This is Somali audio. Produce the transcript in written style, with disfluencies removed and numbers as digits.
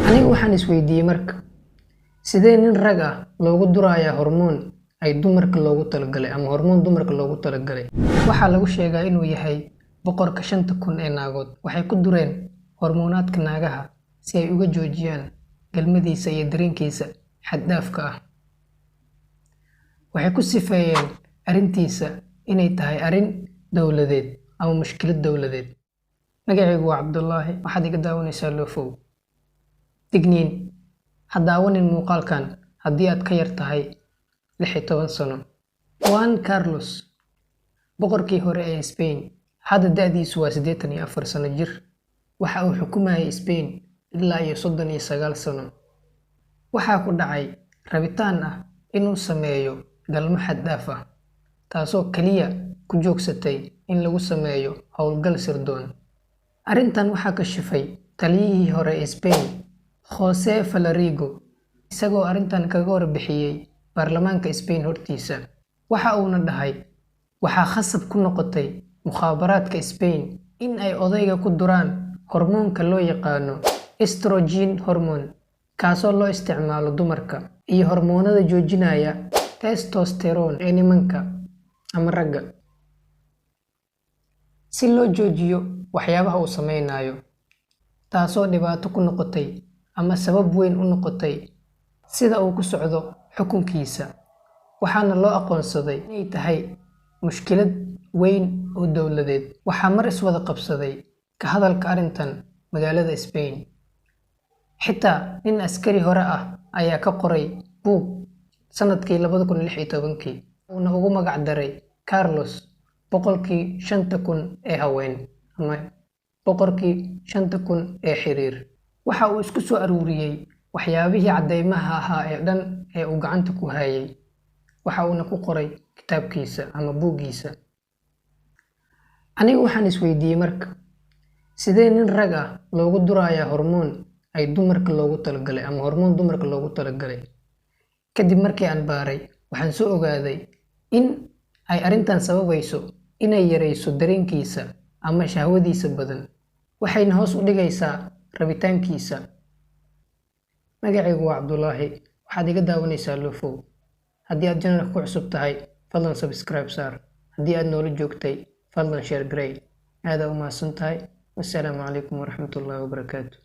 Anigu waxaan isweydiiyey marka sidee nin rag ah loogu durayaa hormoon ay dumarka loogu talagalay ama hormoon dumarka loogu talagalay. Waxaa lagu sheegaa inuu yahay boqorka 5,000 ee naagood. Waxay ku dureen hormoonaadka naagaha si ay uga joojiyaan galmadiisa iyo dareenkiisa xad dhaafka ah. Waxay ku sifeeyeen arrintiisa inay tahay arrin dowladeed ama mushkilad dowladeed. Magacaygu waa Cabdullaahi, waxaad iga daawanaysaa Loofow. Digniin: ha daawanin muuqaalkan haddii aad ka yar tahay 16 sano. Juan Carlos, boqorkii hore ee Spain, hadda da'diisu waa 84 sano jir. Waxa uu xukumayay Spain ilaa iyo 39 sano. Waxaa ku dhacay rabitaan ah inuu sameeyo galmo xad dhaaf ah, taasoo kaliya ku joogsatay in lagu sameeyo howlgal sirdoon. Arrintan waxaa kashifay taliyihii hore ee Spain, José Falarigo, isagoo arrintan kaga warbixiyay baarlamaanka Spain hortiisa. Waxa uuna dhahay waxaa khasab ku noqotay mukhaabaraadka Spain in ay odayga ku duraan hormoonka loo yaqaano estrogen hormone, kaasoo loo isticmaalo dumarka, iyo hormoonada joojinaya testosterone ee nimanka ama ragga, si loo joojiyo waxyaabaha uu sameynayo, taasoo dhibaato ku noqotay ama sabab weyn u noqotay sida uu ku socdo xukunkiisa. Waxaana loo aqoonsaday inay tahay mushkilad weyn oo dowladeed. Waxaa mar iswada qabsaday ka hadalka arrintan magaalada Spain. Xitaa nin askari hore ah ayaa ka qoray buug sanadkii 2016 uuna ugu magac daray Carlos, boqorkii 5,000 ee haween ama boqorkii 5,000 ee xiriir. Waxa uu isku soo aruuriyay waxyaabihii caddeymaha ahaa ee dhan ee uu gacanta ku hayay. Waxa uuna ku qoray kitaabkiisa ama buuggiisa. Anigu waxaan isweydiiyey marka sidee nin rag ah loogu durayaa hormoon ay dumarka loogu talagalay ama hormoon dumarka loogu talagalay. Kadib markii aan baaray, waxaan soo ogaaday in ay arrintan sababayso inay yareyso dareenkiisa ama shahwadiisa badan, waxayna hoos u dhigaysaa rabitaankiisa. Magacaygu waa Cabdullaahi, waxaad iga daawanaysaa Loofow. Haddii aad channelka ku cusub tahay, fadlan subscribe saar. Haddii aad noola joogtay, fadlan share garay. Aad u mahadsan tahay. Wassalaamu calaykum waraxmatullaahi wabarakaatuh.